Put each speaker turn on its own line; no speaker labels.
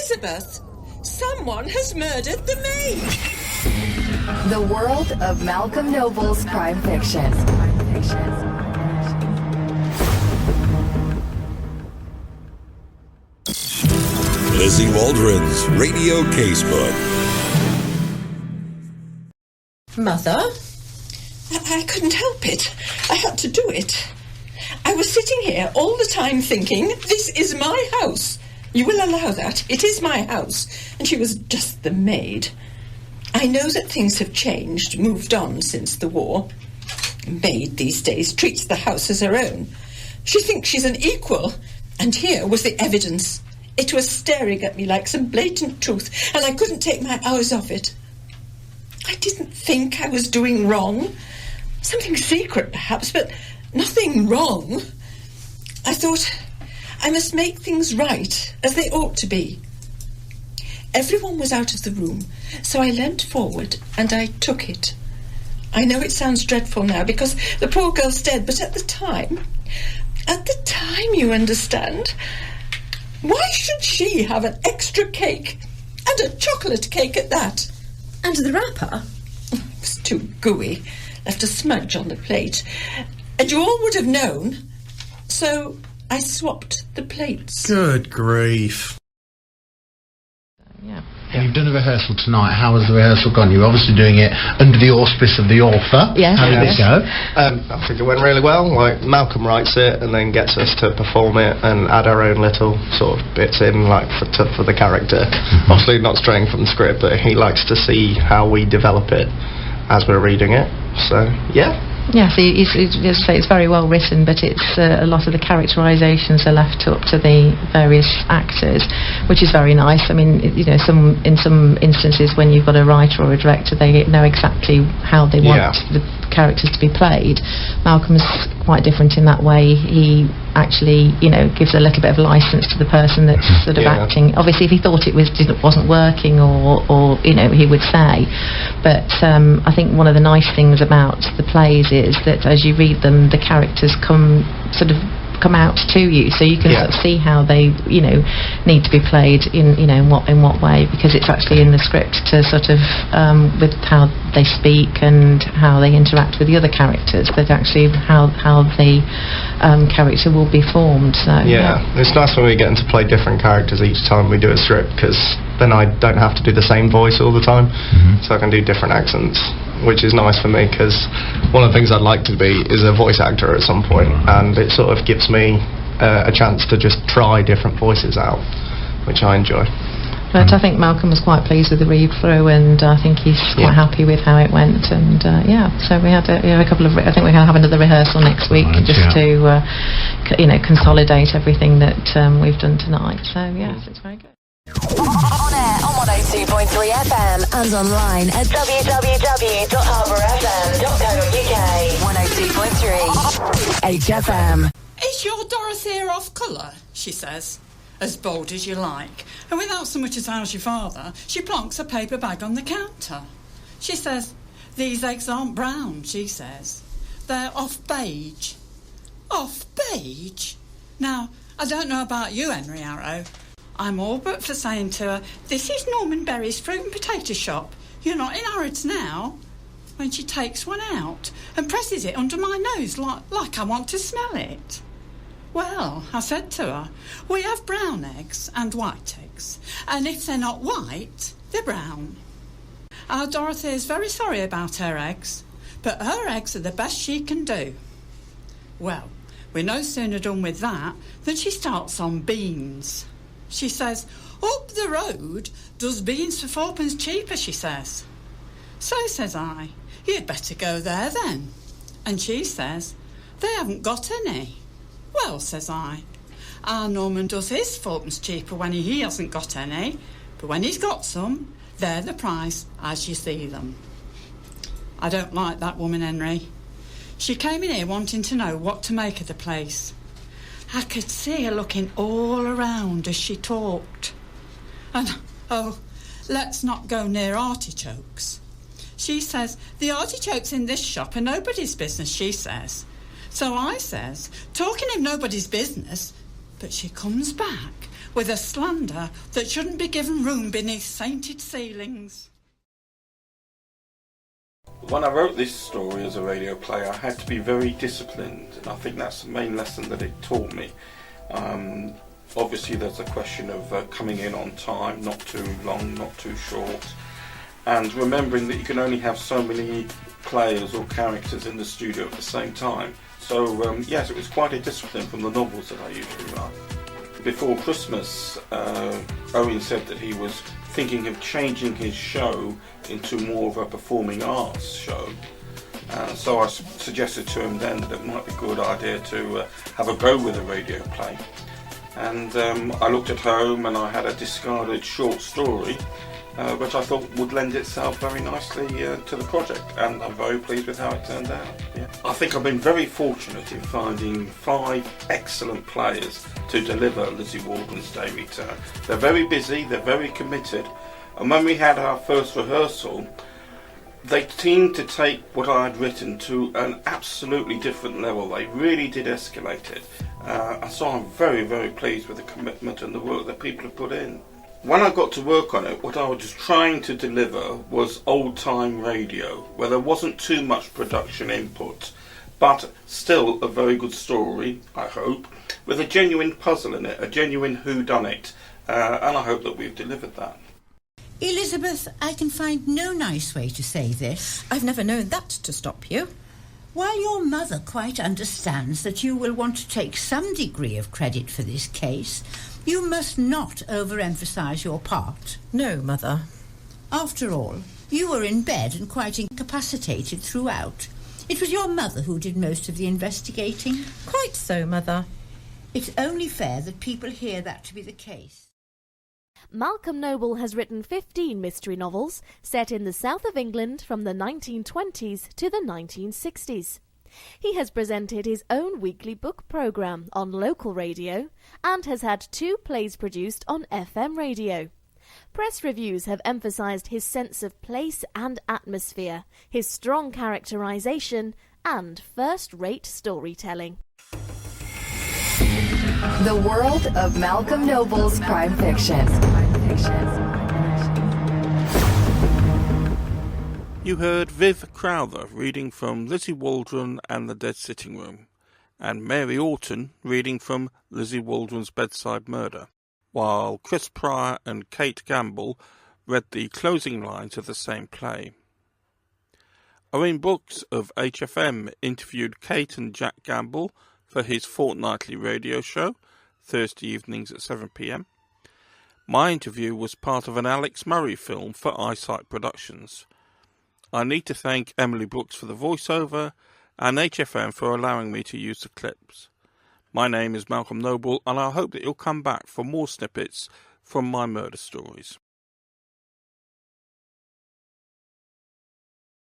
Elizabeth, someone has murdered the maid.
The world of Malcolm Noble's crime fiction.
Lizzie Waldron's Radio Casebook.
Mother, I couldn't help it. I had to do it. I was sitting here all the time thinking, this is my house. You will allow that. It is my house. And she was just the maid. I know that things have changed, moved on since the war. A maid these days treats the house as her own. She thinks she's an equal. And here was the evidence. It was staring at me like some blatant truth, and I couldn't take my eyes off it. I didn't think I was doing wrong. Something secret, perhaps, but nothing wrong. I thought I must make things right, as they ought to be. Everyone was out of the room, so I leant forward and I took it. I know it sounds dreadful now, because the poor girl's dead, but at the time, you understand, why should she have an extra cake, and a chocolate cake at that?
And the wrapper?
It was too gooey, left a smudge on the plate, and you all would have known, so I swapped the plates.
Good grief.
Yeah, you've done a rehearsal tonight. How has the rehearsal gone? You're obviously doing it under the auspice of the author.
Yes.
How did it go?
I think it went really well. Like, Malcolm writes it and then gets us to perform it and add our own little sort of bits in, like for the character. Obviously not straying from the script, but he likes to see how we develop it as we're reading it. So yeah.
Yeah, so it's very well written, but it's a lot of the characterisations are left up to the various actors, which is very nice. I mean, in some instances when you've got a writer or a director, they know exactly how they want the characters to be played. Malcolm's quite different in that way. He actually, gives a little bit of license to the person that's sort of acting. Obviously, if he thought it wasn't working, or he would say. But I think one of the nice things about the plays is that as you read them, the characters come out to you, so you can sort of see how they need to be played in what way, because it's actually in the script to sort of with how they speak and how they interact with the other characters, that actually how the character will be formed. So
it's nice when we get to play different characters each time we do a script, because then I don't have to do the same voice all the time, so I can do different accents, which is nice for me, because one of the things I'd like to be is a voice actor at some point, and it sort of gives me a chance to just try different voices out, which I enjoy.
But I think Malcolm was quite pleased with the read-through, and I think he's quite happy with how it went. And so we had a couple of. I think we're going to have another rehearsal next week, just to consolidate everything that we've done tonight. So yes, it's very good.
On air on 102.3 FM and online at www.harbourfm.co.uk. 102.3 HFM.
Is your Dorothea off colour? She says, as bold as you like. And without so much as how's your father, she plonks a paper bag on the counter. She says, these eggs aren't brown, she says. They're off beige. Off beige? Now, I don't know about you, Henry Arrow. I'm all but for saying to her, this is Norman Berry's fruit and potato shop. You're not in Harrods now. When she takes one out and presses it under my nose like I want to smell it. Well, I said to her, we have brown eggs and white eggs, and if they're not white, they're brown. Our Dorothy is very sorry about her eggs, but her eggs are the best she can do. Well, we're no sooner done with that than she starts on beans. She says, up the road does beans for 4p cheaper, she says. So, says I, you'd better go there then. And she says, they haven't got any. Well, says I, our Norman does his 4p cheaper when he hasn't got any, but when he's got some, they're the price as you see them. I don't like that woman, Henry. She came in here wanting to know what to make of the place. I could see her looking all around as she talked. And, let's not go near artichokes. She says, the artichokes in this shop are nobody's business, she says. So I says, talking of nobody's business, but she comes back with a slander that shouldn't be given room beneath sainted ceilings.
When I wrote this story as a radio play, I had to be very disciplined, and I think that's the main lesson that it taught me. Obviously there's a question of coming in on time, not too long, not too short, and remembering that you can only have so many players or characters in the studio at the same time. So yes, it was quite a discipline from the novels that I usually write. Before Christmas, Owen said that he was thinking of changing his show into more of a performing arts show. So I suggested to him then that it might be a good idea to have a go with a radio play. And I looked at home and I had a discarded short story which I thought would lend itself very nicely to the project, and I'm very pleased with how it turned out. Yeah. I think I've been very fortunate in finding 5 excellent players to deliver Lizzie Waldron's Day Return. They're very busy, they're very committed, and when we had our first rehearsal, they seemed to take what I had written to an absolutely different level. They really did escalate it. So I'm very, very pleased with the commitment and the work that people have put in. When I got to work on it, what I was just trying to deliver was old-time radio, where there wasn't too much production input, but still a very good story, I hope, with a genuine puzzle in it, a genuine whodunit, and I hope that we've delivered that.
Elizabeth, I can find no nice way to say this.
I've never known that to stop you.
While your mother quite understands that you will want to take some degree of credit for this case, you must not overemphasise your part.
No, Mother.
After all, you were in bed and quite incapacitated throughout. It was your mother who did most of the investigating.
Quite so, Mother.
It's only fair that people hear that to be the case.
Malcolm Noble has written 15 mystery novels set in the south of England from the 1920s to the 1960s. He has presented his own weekly book programme on local radio and has had 2 plays produced on FM radio. Press reviews have emphasised his sense of place and atmosphere, his strong characterisation and first-rate storytelling.
The world of Malcolm Noble's crime fiction.
You heard Viv Crowther reading from Lizzie Waldron and the Dead Sitting Room, and Mary Orton reading from Lizzie Waldron's Bedside Murder, while Chris Pryor and Kate Gamble read the closing lines of the same play. Owen Brooks of HFM interviewed Kate and Jack Gamble for his fortnightly radio show, Thursday evenings at 7 p.m. My interview was part of an Alex Murray film for Eyesight Productions. I need to thank Emily Brooks for the voiceover and HFM for allowing me to use the clips. My name is Malcolm Noble, and I hope that you'll come back for more snippets from my murder stories.